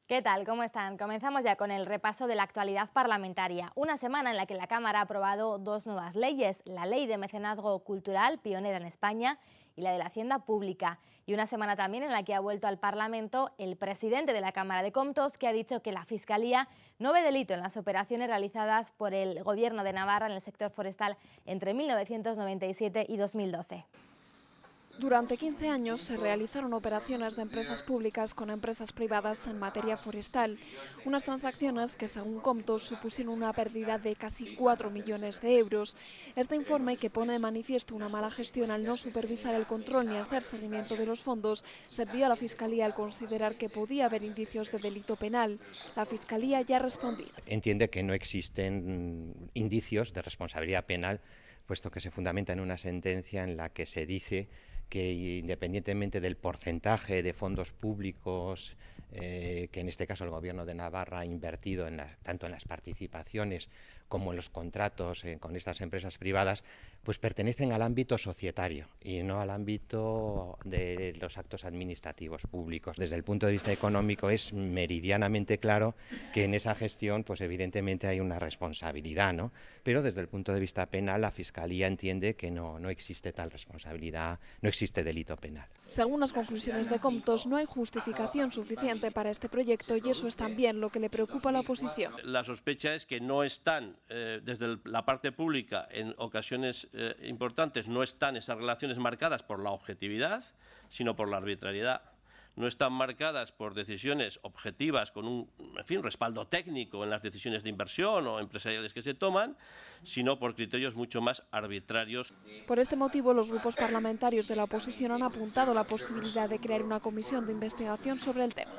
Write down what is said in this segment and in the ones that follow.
¿Qué tal? ¿Cómo están? Comenzamos ya con el repaso de la actualidad parlamentaria. Una semana en la que la Cámara ha aprobado dos nuevas leyes, la Ley de Mecenazgo Cultural, pionera en España, y la de la Hacienda Pública. Y una semana también en la que ha vuelto al Parlamento el presidente de la Cámara de Comptos, que ha dicho que la Fiscalía no ve delito en las operaciones realizadas por el Gobierno de Navarra en el sector forestal entre 1997 y 2012. Durante 15 años se realizaron operaciones de empresas públicas con empresas privadas en materia forestal, unas transacciones que según Comptos supusieron una pérdida de casi 4 millones de euros. Este informe, que pone de manifiesto una mala gestión al no supervisar el control ni hacer seguimiento de los fondos, se envió a la Fiscalía al considerar que podía haber indicios de delito penal. La Fiscalía ya ha respondido. Entiende que no existen indicios de responsabilidad penal, puesto que se fundamenta en una sentencia en la que se dice que independientemente del porcentaje de fondos públicos que en este caso el Gobierno de Navarra ha invertido tanto en las participaciones como en los contratos con estas empresas privadas, pues pertenecen al ámbito societario y no al ámbito de los actos administrativos públicos. Desde el punto de vista económico es meridianamente claro que en esa gestión pues evidentemente hay una responsabilidad, ¿no? Pero desde el punto de vista penal la Fiscalía entiende que no existe tal responsabilidad, no existe delito penal. Según las conclusiones de Comptos, no hay justificación suficiente para este proyecto y eso es también lo que le preocupa a la oposición. La sospecha es que no están, desde la parte pública, en ocasiones importantes, no están esas relaciones marcadas por la objetividad, sino por la arbitrariedad. No están marcadas por decisiones objetivas con un respaldo técnico en las decisiones de inversión o empresariales que se toman, sino por criterios mucho más arbitrarios. Por este motivo, los grupos parlamentarios de la oposición han apuntado la posibilidad de crear una comisión de investigación sobre el tema.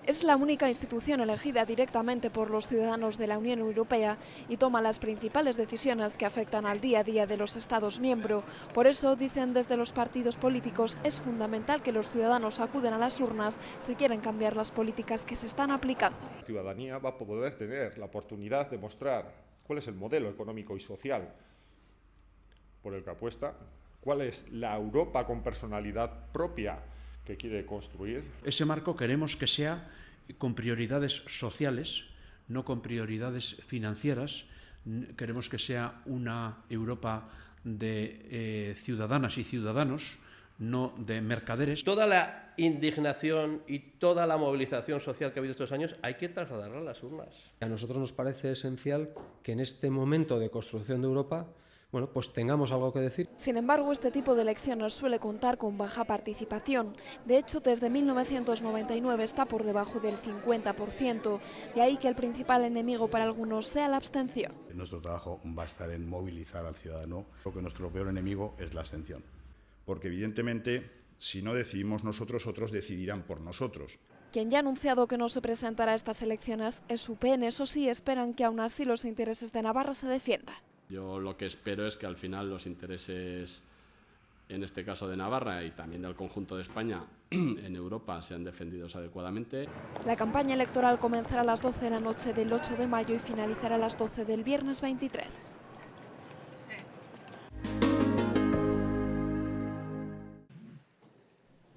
Es la única institución elegida directamente por los ciudadanos de la Unión Europea y toma las principales decisiones que afectan al día a día de los Estados miembros. Por eso, dicen desde los partidos políticos, es fundamental que los ciudadanos acuden a las urnas si quieren cambiar las políticas que se están aplicando. La ciudadanía va a poder tener la oportunidad de mostrar cuál es el modelo económico y social por el que apuesta, cuál es la Europa con personalidad propia que quiere construir. Ese marco queremos que sea con prioridades sociales, no con prioridades financieras. Queremos que sea una Europa de ciudadanas y ciudadanos, no de mercaderes. Toda la indignación y toda la movilización social que ha habido estos años hay que trasladarla a las urnas. A nosotros nos parece esencial que en este momento de construcción de Europa pues tengamos algo que decir. Sin embargo, este tipo de elecciones suele contar con baja participación. De hecho, desde 1999 está por debajo del 50%. De ahí que el principal enemigo para algunos sea la abstención. Nuestro trabajo va a estar en movilizar al ciudadano, porque nuestro peor enemigo es la abstención. Porque evidentemente, si no decidimos nosotros, otros decidirán por nosotros. Quien ya ha anunciado que no se presentará a estas elecciones es UPN. Eso sí, esperan que aún así los intereses de Navarra se defiendan. Yo lo que espero es que al final los intereses, en este caso de Navarra y también del conjunto de España, en Europa sean defendidos adecuadamente. La campaña electoral comenzará a las 12 de la noche del 8 de mayo y finalizará a las 12 del viernes 23.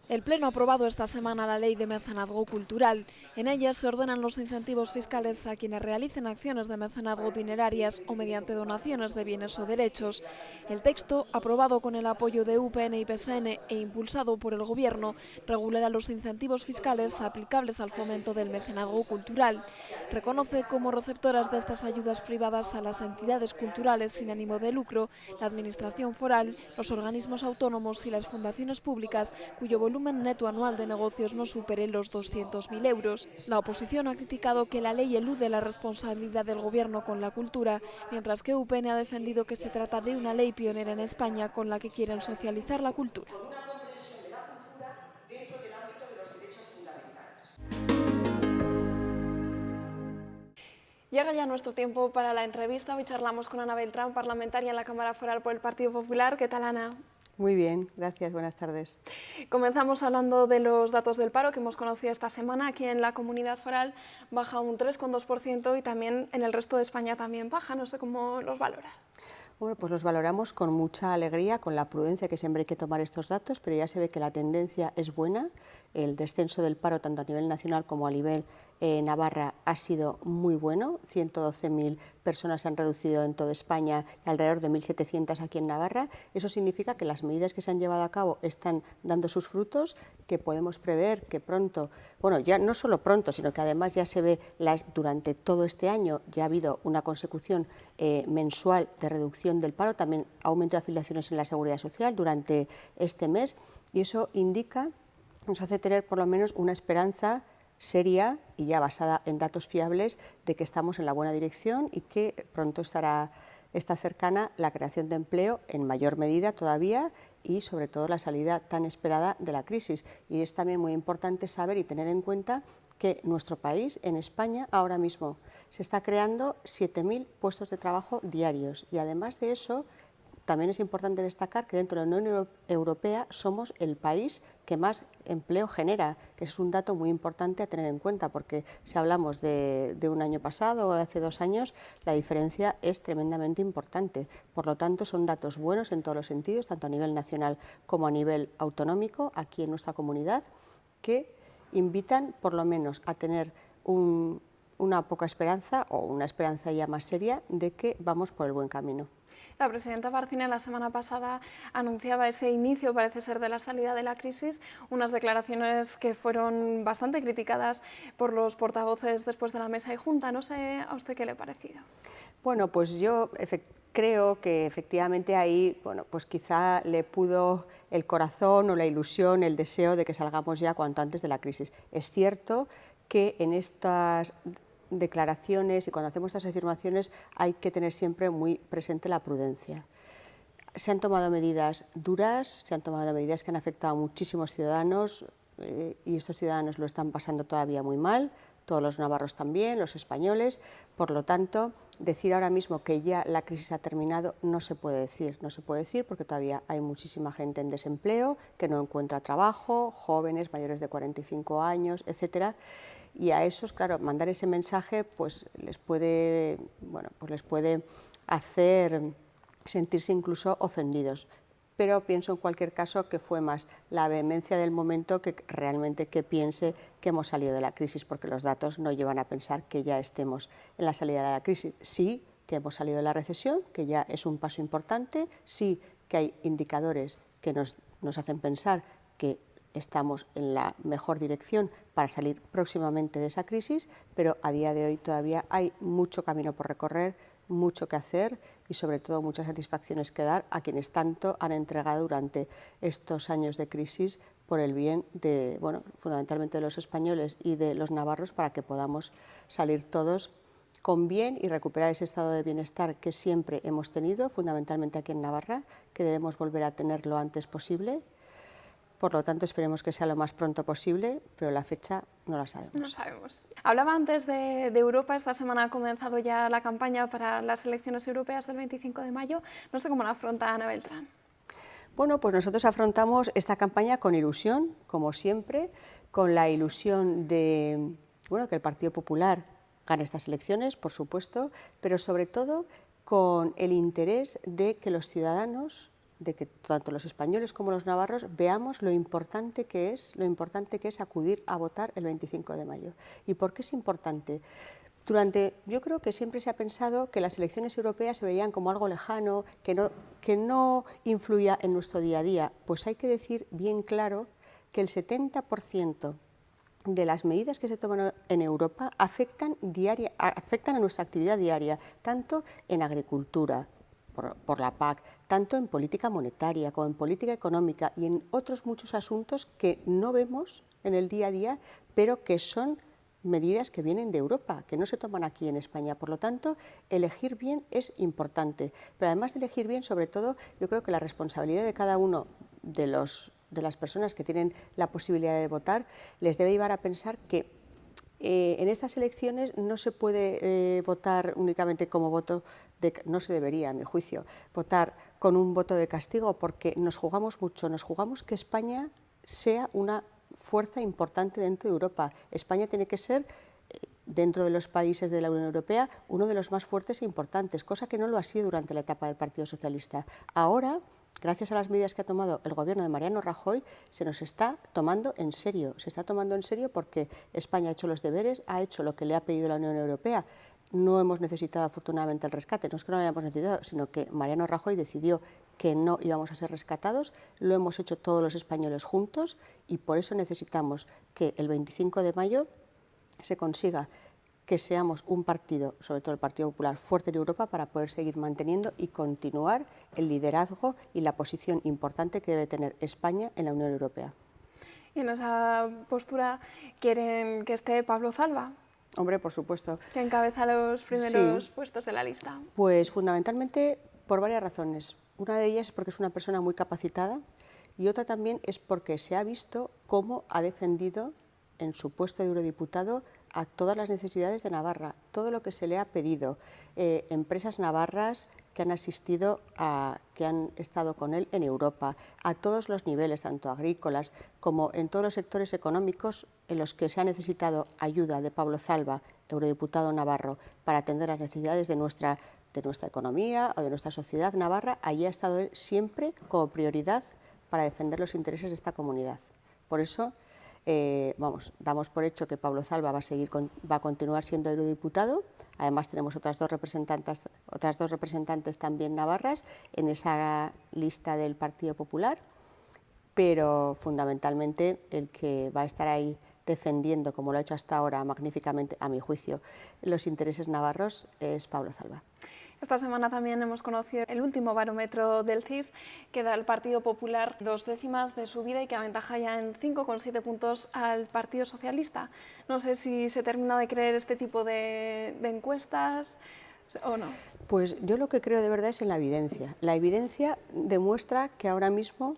El Pleno ha aprobado esta semana la Ley de Mecenazgo Cultural. En ella se ordenan los incentivos fiscales a quienes realicen acciones de mecenazgo dinerarias o mediante donaciones de bienes o derechos. El texto, aprobado con el apoyo de UPN y PSN e impulsado por el Gobierno, regulará los incentivos fiscales aplicables al fomento del mecenazgo cultural. Reconoce como receptoras de estas ayudas privadas a las entidades culturales sin ánimo de lucro, la Administración foral, los organismos autónomos y las fundaciones públicas cuyo volumen neto anual de negocios no supere los 200.000 euros. La oposición ha criticado que la ley elude la responsabilidad del Gobierno con la cultura, mientras que UPN ha defendido que se trata de una ley pionera en España con la que quieren socializar la cultura. Llega ya nuestro tiempo para la entrevista. Hoy charlamos con Ana Beltrán, parlamentaria en la Cámara Foral por el Partido Popular. ¿Qué tal, Ana? Muy bien, gracias, buenas tardes. Comenzamos hablando de los datos del paro que hemos conocido esta semana. Aquí en la Comunidad Foral baja un 3,2% y también en el resto de España también baja. No sé cómo los valora. Bueno, pues los valoramos con mucha alegría, con la prudencia que siempre hay que tomar estos datos, pero ya se ve que la tendencia es buena. El descenso del paro, tanto a nivel nacional como a nivel Navarra, ha sido muy bueno. 112.000 personas se han reducido en toda España y alrededor de 1.700 aquí en Navarra. Eso significa que las medidas que se han llevado a cabo están dando sus frutos, que podemos prever que pronto, bueno, ya no solo pronto, sino que además ya se ve durante todo este año, ya ha habido una consecución mensual de reducción del paro, también aumento de afiliaciones en la Seguridad Social durante este mes, y eso indica, nos hace tener por lo menos una esperanza seria y ya basada en datos fiables de que estamos en la buena dirección y que pronto está cercana la creación de empleo en mayor medida todavía y sobre todo la salida tan esperada de la crisis. Y es también muy importante saber y tener en cuenta que nuestro país, en España, ahora mismo se está creando 7.000 puestos de trabajo diarios y además de eso también es importante destacar que dentro de la Unión Europea somos el país que más empleo genera, que es un dato muy importante a tener en cuenta, porque si hablamos de un año pasado o de hace 2 años, la diferencia es tremendamente importante. Por lo tanto, son datos buenos en todos los sentidos, tanto a nivel nacional como a nivel autonómico, aquí en nuestra comunidad, que invitan por lo menos a tener una poca esperanza o una esperanza ya más seria de que vamos por el buen camino. La presidenta Barcina la semana pasada anunciaba ese inicio, parece ser, de la salida de la crisis, unas declaraciones que fueron bastante criticadas por los portavoces después de la mesa y junta. No sé a usted qué le ha parecido. Bueno, pues yo creo que efectivamente ahí, bueno, pues quizá le pudo el corazón o la ilusión, el deseo de que salgamos ya cuanto antes de la crisis. Es cierto que en estas declaraciones y cuando hacemos estas afirmaciones hay que tener siempre muy presente la prudencia. Se han tomado medidas duras, se han tomado medidas que han afectado a muchísimos ciudadanos y estos ciudadanos lo están pasando todavía muy mal, todos los navarros también, los españoles. Por lo tanto, decir ahora mismo que ya la crisis ha terminado no se puede decir, porque todavía hay muchísima gente en desempleo, que no encuentra trabajo, jóvenes mayores de 45 años, etcétera. Y a esos, claro, mandar ese mensaje pues les puede hacer sentirse incluso ofendidos. Pero pienso en cualquier caso que fue más la vehemencia del momento que realmente que piense que hemos salido de la crisis, porque los datos no llevan a pensar que ya estemos en la salida de la crisis. Sí que hemos salido de la recesión, que ya es un paso importante, sí que hay indicadores que nos hacen pensar que estamos en la mejor dirección para salir próximamente de esa crisis, pero a día de hoy todavía hay mucho camino por recorrer, mucho que hacer y sobre todo muchas satisfacciones que dar a quienes tanto han entregado durante estos años de crisis por el bien de, bueno, fundamentalmente de los españoles y de los navarros, para que podamos salir todos con bien y recuperar ese estado de bienestar que siempre hemos tenido, fundamentalmente aquí en Navarra, que debemos volver a tener lo antes posible. Por lo tanto, esperemos que sea lo más pronto posible, pero la fecha no la sabemos. No sabemos. Hablaba antes de Europa. Esta semana ha comenzado ya la campaña para las elecciones europeas del 25 de mayo. No sé cómo la afronta Ana Beltrán. Bueno, pues nosotros afrontamos esta campaña con ilusión, como siempre, con la ilusión de que el Partido Popular gane estas elecciones, por supuesto, pero sobre todo con el interés de que los ciudadanos, de que tanto los españoles como los navarros veamos lo importante que es acudir a votar el 25 de mayo. ¿Y por qué es importante? Yo creo que siempre se ha pensado que las elecciones europeas se veían como algo lejano, que no influía en nuestro día a día. Pues hay que decir bien claro que el 70% de las medidas que se toman en Europa afectan a nuestra actividad diaria, tanto en agricultura, por la PAC, tanto en política monetaria como en política económica y en otros muchos asuntos que no vemos en el día a día, pero que son medidas que vienen de Europa, que no se toman aquí en España. Por lo tanto, elegir bien es importante. Pero además de elegir bien, sobre todo, yo creo que la responsabilidad de cada uno de las personas que tienen la posibilidad de votar les debe llevar a pensar que en estas elecciones no se puede votar únicamente como voto no se debería, a mi juicio, votar con un voto de castigo, porque nos jugamos mucho, nos jugamos que España sea una fuerza importante dentro de Europa. España tiene que ser dentro de los países de la Unión Europea, uno de los más fuertes e importantes, cosa que no lo ha sido durante la etapa del Partido Socialista. Ahora, gracias a las medidas que ha tomado el gobierno de Mariano Rajoy, se nos está tomando en serio. Se está tomando en serio porque España ha hecho los deberes, ha hecho lo que le ha pedido la Unión Europea. No hemos necesitado afortunadamente el rescate, no es que no lo hayamos necesitado, sino que Mariano Rajoy decidió que no íbamos a ser rescatados, lo hemos hecho todos los españoles juntos y por eso necesitamos que el 25 de mayo se consiga que seamos un partido, sobre todo el Partido Popular, fuerte en Europa para poder seguir manteniendo y continuar el liderazgo y la posición importante que debe tener España en la Unión Europea. Y en esa postura quieren que esté Pablo Zalba. Hombre, por supuesto. Que encabeza los primeros puestos de la lista. Pues fundamentalmente por varias razones. Una de ellas es porque es una persona muy capacitada y otra también es porque se ha visto cómo ha defendido en su puesto de eurodiputado a todas las necesidades de Navarra, todo lo que se le ha pedido, empresas navarras que han asistido, que han estado con él en Europa, a todos los niveles, tanto agrícolas como en todos los sectores económicos en los que se ha necesitado ayuda de Pablo Zalba, eurodiputado navarro, para atender las necesidades de nuestra economía o de nuestra sociedad navarra. Allí ha estado él siempre como prioridad para defender los intereses de esta comunidad. Por eso, damos por hecho que Pablo Zalba va a continuar siendo eurodiputado. Además tenemos otras dos representantes también navarras en esa lista del Partido Popular, pero fundamentalmente el que va a estar ahí defendiendo, como lo ha hecho hasta ahora magníficamente, a mi juicio, los intereses navarros es Pablo Zalba. Esta semana también hemos conocido el último barómetro del CIS, que da al Partido Popular 2 décimas de subida y que aventaja ya en 5,7 puntos al Partido Socialista. No sé si se termina de creer este tipo de encuestas o no. Pues yo lo que creo de verdad es en la evidencia. La evidencia demuestra que ahora mismo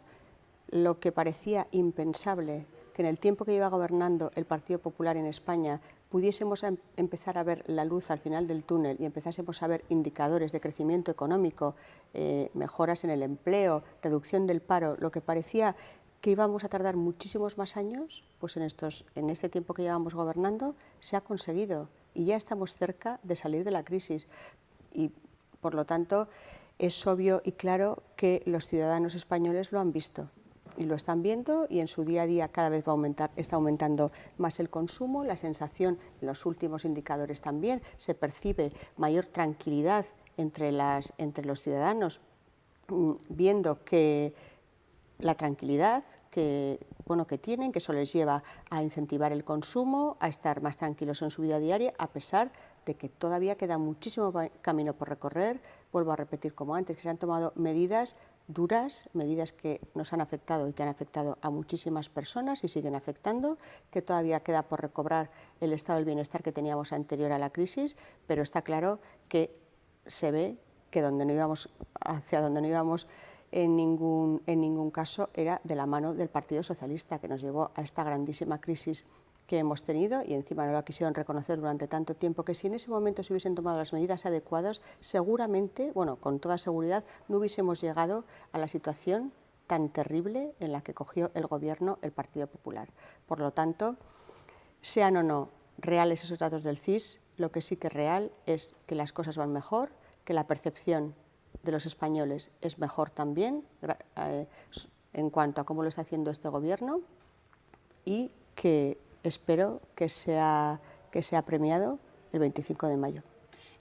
lo que parecía impensable, que en el tiempo que lleva gobernando el Partido Popular en España pudiésemos empezar a ver la luz al final del túnel y empezásemos a ver indicadores de crecimiento económico, mejoras en el empleo, reducción del paro, lo que parecía que íbamos a tardar muchísimos más años, pues en este tiempo que llevamos gobernando se ha conseguido y ya estamos cerca de salir de la crisis. Y, por lo tanto, es obvio y claro que los ciudadanos españoles lo han visto. Y lo están viendo y en su día a día cada vez está aumentando más el consumo, la sensación, en los últimos indicadores también, se percibe mayor tranquilidad entre los ciudadanos, viendo que la tranquilidad que tienen, que eso les lleva a incentivar el consumo, a estar más tranquilos en su vida diaria, a pesar de que todavía queda muchísimo camino por recorrer. Vuelvo a repetir como antes, que se han tomado medidas duras, medidas que nos han afectado y que han afectado a muchísimas personas y siguen afectando, que todavía queda por recobrar el estado del bienestar que teníamos anterior a la crisis, pero está claro que se ve que hacia donde no íbamos en ningún caso era de la mano del Partido Socialista, que nos llevó a esta grandísima crisis que hemos tenido y encima no la quisieron reconocer durante tanto tiempo, que si en ese momento se hubiesen tomado las medidas adecuadas, seguramente, con toda seguridad, no hubiésemos llegado a la situación tan terrible en la que cogió el gobierno el Partido Popular. Por lo tanto, sean o no reales esos datos del CIS, lo que sí que es real es que las cosas van mejor, que la percepción de los españoles es mejor también en cuanto a cómo lo está haciendo este gobierno y que espero que sea premiado el 25 de mayo.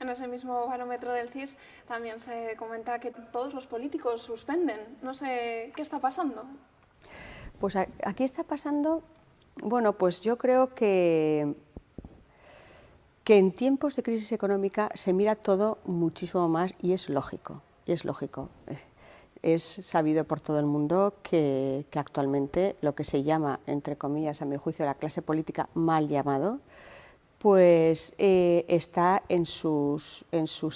En ese mismo barómetro del CIS también se comenta que todos los políticos suspenden. No sé qué está pasando. Pues aquí está pasando, pues yo creo que en tiempos de crisis económica se mira todo muchísimo más y es lógico. Es sabido por todo el mundo que actualmente lo que se llama, entre comillas, a mi juicio, la clase política mal llamado, pues está en sus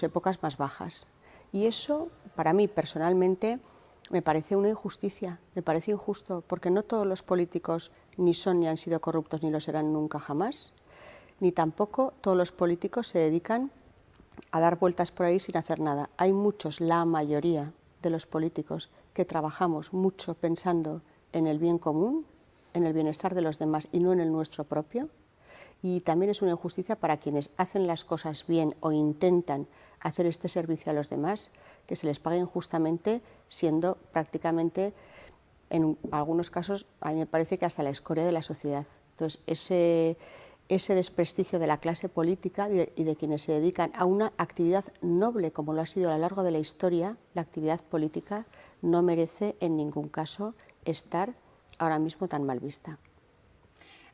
épocas más bajas. Y eso, para mí personalmente, me parece una injusticia, me parece injusto, porque no todos los políticos ni son ni han sido corruptos ni lo serán nunca jamás, ni tampoco todos los políticos se dedican a dar vueltas por ahí sin hacer nada. Hay muchos, la mayoría de los políticos, que trabajamos mucho pensando en el bien común, en el bienestar de los demás y no en el nuestro propio. y también es una injusticia para quienes hacen las cosas bien o intentan hacer este servicio a los demás, que se les pague injustamente, siendo prácticamente, en algunos casos, a mí me parece que hasta la escoria de la sociedad. Entonces, ese desprestigio de la clase política y de quienes se dedican a una actividad noble, como lo ha sido a lo largo de la historia, la actividad política no merece en ningún caso estar ahora mismo tan mal vista.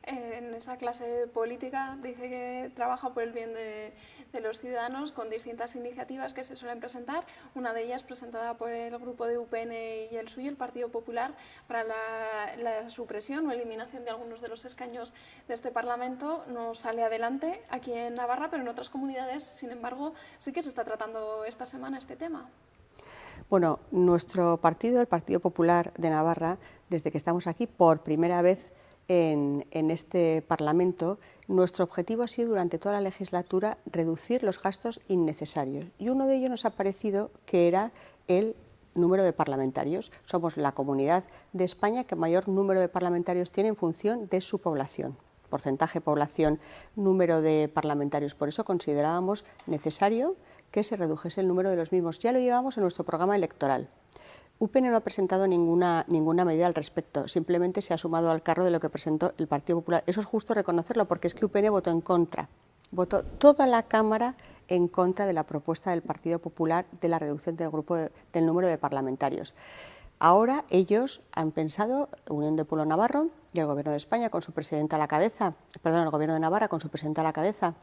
En esa clase política dice que trabaja por el bien de los ciudadanos con distintas iniciativas que se suelen presentar. Una de ellas presentada por el grupo de UPN y el suyo, el Partido Popular, para la supresión o eliminación de algunos de los escaños de este Parlamento. No sale adelante aquí en Navarra, pero en otras comunidades, sin embargo, sí que se está tratando esta semana este tema. Bueno, nuestro partido, el Partido Popular de Navarra, desde que estamos aquí por primera vez en este Parlamento, nuestro objetivo ha sido durante toda la legislatura reducir los gastos innecesarios. Y uno de ellos nos ha parecido que era el número de parlamentarios. Somos la comunidad de España que mayor número de parlamentarios tiene en función de su población. Porcentaje de población, número de parlamentarios. Por eso considerábamos necesario que se redujese el número de los mismos. Ya lo llevamos en nuestro programa electoral. UPN no ha presentado ninguna medida al respecto, simplemente se ha sumado al carro de lo que presentó el Partido Popular. Eso es justo reconocerlo, porque es que UPN votó en contra, votó toda la Cámara en contra de la propuesta del Partido Popular de la reducción del número de parlamentarios. Ahora ellos han pensado, Unión del Pueblo Navarro y el Gobierno de España con su presidenta a la cabeza, el Gobierno de Navarra con su presidenta a la cabeza,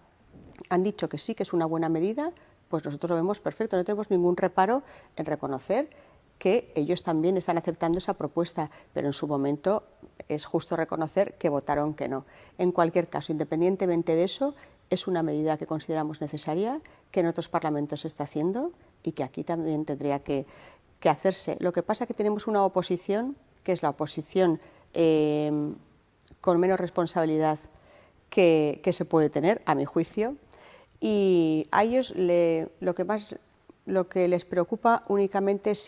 han dicho que sí, que es una buena medida, pues nosotros lo vemos perfecto, no tenemos ningún reparo en reconocer que ellos también están aceptando esa propuesta, pero en su momento es justo reconocer que votaron que no. En cualquier caso, independientemente de eso, es una medida que consideramos necesaria, que en otros parlamentos se está haciendo y que aquí también tendría que hacerse. Lo que pasa es que tenemos una oposición, que es la oposición con menos responsabilidad que se puede tener, a mi juicio, y a ellos lo que les preocupa únicamente es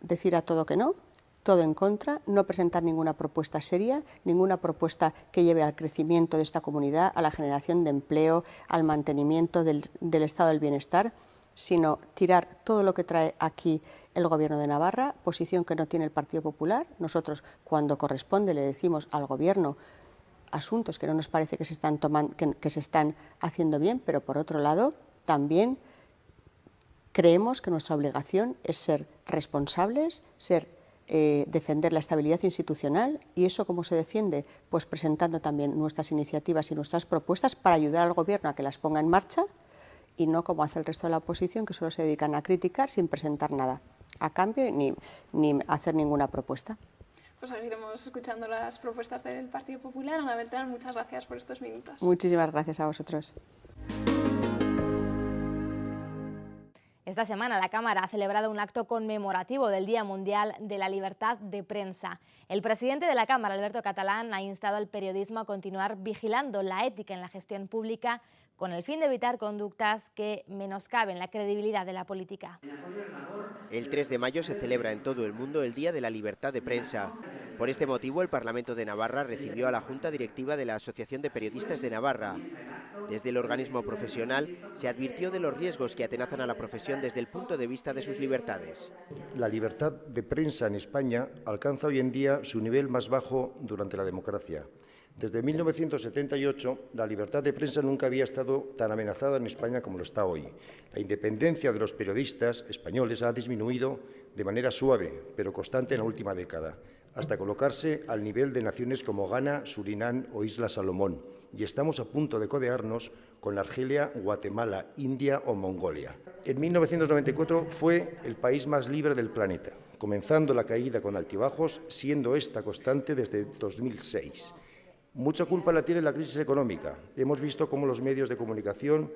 decir a todo que no, todo en contra, no presentar ninguna propuesta seria, ninguna propuesta que lleve al crecimiento de esta comunidad, a la generación de empleo, al mantenimiento del estado del bienestar, sino tirar todo lo que trae aquí el Gobierno de Navarra, posición que no tiene el Partido Popular. Nosotros, cuando corresponde, le decimos al Gobierno asuntos que no nos parece que se están haciendo bien, pero por otro lado, también creemos que nuestra obligación es ser responsables, defender la estabilidad institucional. ¿Y eso cómo se defiende? Pues presentando también nuestras iniciativas y nuestras propuestas para ayudar al Gobierno a que las ponga en marcha y no como hace el resto de la oposición, que solo se dedican a criticar sin presentar nada a cambio ni hacer ninguna propuesta. Pues seguiremos escuchando las propuestas del Partido Popular. Ana Beltrán, muchas gracias por estos minutos. Muchísimas gracias a vosotros. Esta semana la Cámara ha celebrado un acto conmemorativo del Día Mundial de la Libertad de Prensa. El presidente de la Cámara, Alberto Catalán, ha instado al periodismo a continuar vigilando la ética en la gestión pública con el fin de evitar conductas que menoscaben la credibilidad de la política. El 3 de mayo se celebra en todo el mundo el Día de la Libertad de Prensa. Por este motivo, el Parlamento de Navarra recibió a la Junta Directiva de la Asociación de Periodistas de Navarra. Desde el organismo profesional se advirtió de los riesgos que atenazan a la profesión desde el punto de vista de sus libertades. La libertad de prensa en España alcanza hoy en día su nivel más bajo durante la democracia. Desde 1978, la libertad de prensa nunca había estado tan amenazada en España como lo está hoy. La independencia de los periodistas españoles ha disminuido de manera suave, pero constante en la última década, hasta colocarse al nivel de naciones como Ghana, Surinam o Islas Salomón. Y estamos a punto de codearnos con Argelia, Guatemala, India o Mongolia. En 1994 fue el país más libre del planeta, comenzando la caída con altibajos, siendo esta constante desde 2006. Mucha culpa la tiene la crisis económica. Hemos visto cómo los medios de comunicación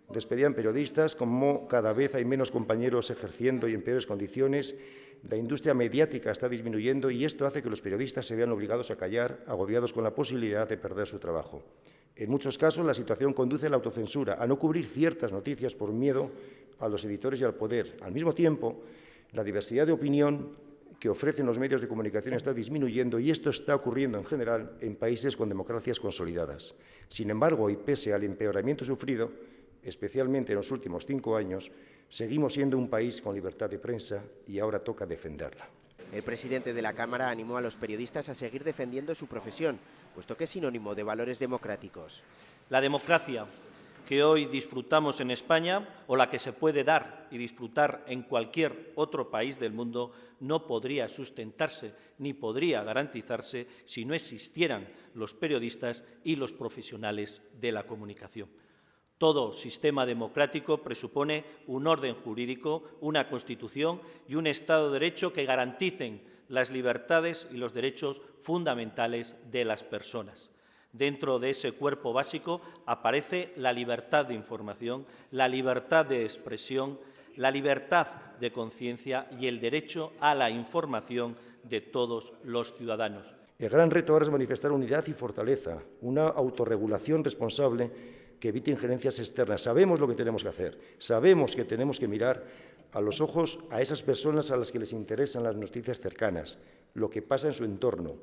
despedían periodistas, cómo cada vez hay menos compañeros ejerciendo y en peores condiciones. La industria mediática está disminuyendo y esto hace que los periodistas se vean obligados a callar, agobiados con la posibilidad de perder su trabajo. En muchos casos, la situación conduce a la autocensura, a no cubrir ciertas noticias por miedo a los editores y al poder. Al mismo tiempo, la diversidad de opinión que ofrecen los medios de comunicación está disminuyendo y esto está ocurriendo en general en países con democracias consolidadas. Sin embargo, y pese al empeoramiento sufrido, especialmente en los últimos 5 años, seguimos siendo un país con libertad de prensa y ahora toca defenderla. El presidente de la Cámara animó a los periodistas a seguir defendiendo su profesión, puesto que es sinónimo de valores democráticos. La democracia que hoy disfrutamos en España, o la que se puede dar y disfrutar en cualquier otro país del mundo, no podría sustentarse ni podría garantizarse si no existieran los periodistas y los profesionales de la comunicación. Todo sistema democrático presupone un orden jurídico, una Constitución y un Estado de Derecho que garanticen las libertades y los derechos fundamentales de las personas. Dentro de ese cuerpo básico aparece la libertad de información, la libertad de expresión, la libertad de conciencia y el derecho a la información de todos los ciudadanos. El gran reto ahora es manifestar unidad y fortaleza, una autorregulación responsable que evite injerencias externas. Sabemos lo que tenemos que hacer, sabemos que tenemos que mirar a los ojos a esas personas a las que les interesan las noticias cercanas, lo que pasa en su entorno,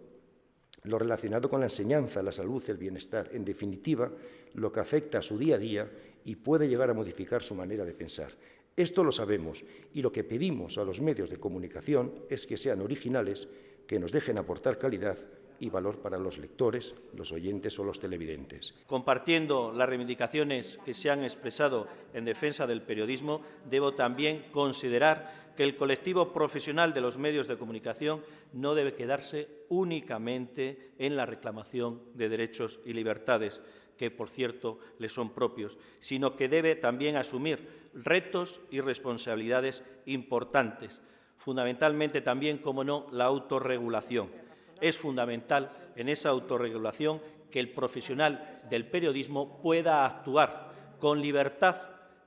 lo relacionado con la enseñanza, la salud, el bienestar, en definitiva, lo que afecta a su día a día y puede llegar a modificar su manera de pensar. Esto lo sabemos y lo que pedimos a los medios de comunicación es que sean originales, que nos dejen aportar calidad y valor para los lectores, los oyentes o los televidentes. Compartiendo las reivindicaciones que se han expresado en defensa del periodismo, debo también considerar que el colectivo profesional de los medios de comunicación no debe quedarse únicamente en la reclamación de derechos y libertades, que, por cierto, le son propios, sino que debe también asumir retos y responsabilidades importantes, fundamentalmente también, como no, la autorregulación. Es fundamental en esa autorregulación que el profesional del periodismo pueda actuar con libertad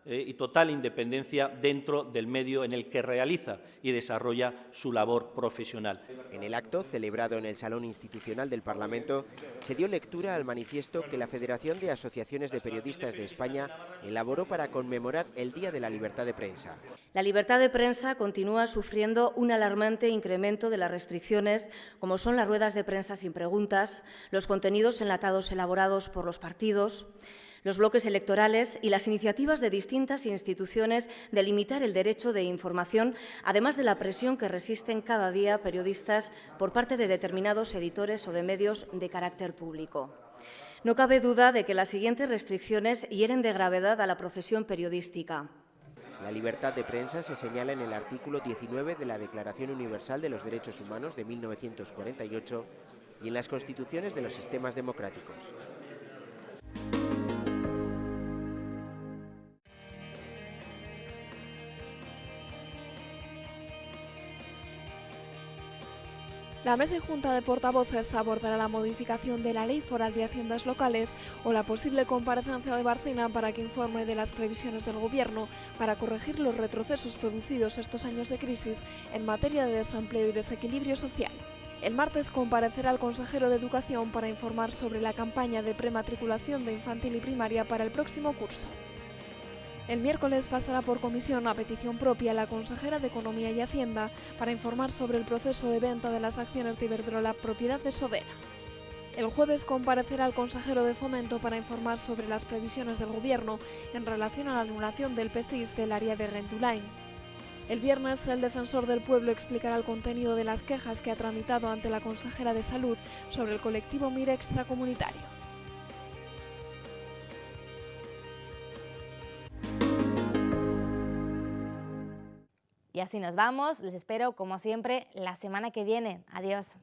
y total independencia dentro del medio en el que realiza y desarrolla su labor profesional. En el acto, celebrado en el Salón Institucional del Parlamento, se dio lectura al manifiesto que la Federación de Asociaciones de Periodistas de España elaboró para conmemorar el Día de la Libertad de Prensa. La libertad de prensa continúa sufriendo un alarmante incremento de las restricciones, como son las ruedas de prensa sin preguntas, los contenidos enlatados elaborados por los partidos, los bloques electorales y las iniciativas de distintas instituciones de limitar el derecho de información, además de la presión que resisten cada día periodistas por parte de determinados editores o de medios de carácter público. No cabe duda de que las siguientes restricciones hieren de gravedad a la profesión periodística. La libertad de prensa se señala en el artículo 19 de la Declaración Universal de los Derechos Humanos de 1948 y en las constituciones de los sistemas democráticos. La Mesa y Junta de Portavoces abordará la modificación de la Ley Foral de Haciendas Locales o la posible comparecencia de Bárcena para que informe de las previsiones del Gobierno para corregir los retrocesos producidos estos años de crisis en materia de desempleo y desequilibrio social. El martes comparecerá el consejero de Educación para informar sobre la campaña de prematriculación de infantil y primaria para el próximo curso. El miércoles pasará por comisión a petición propia la consejera de Economía y Hacienda para informar sobre el proceso de venta de las acciones de Iberdrola propiedad de Sodena. El jueves comparecerá el consejero de Fomento para informar sobre las previsiones del Gobierno en relación a la anulación del PESIS del área de Rendulain. El viernes, el defensor del pueblo explicará el contenido de las quejas que ha tramitado ante la consejera de Salud sobre el colectivo MIR extracomunitario. Y así nos vamos. Les espero, como siempre, la semana que viene. Adiós.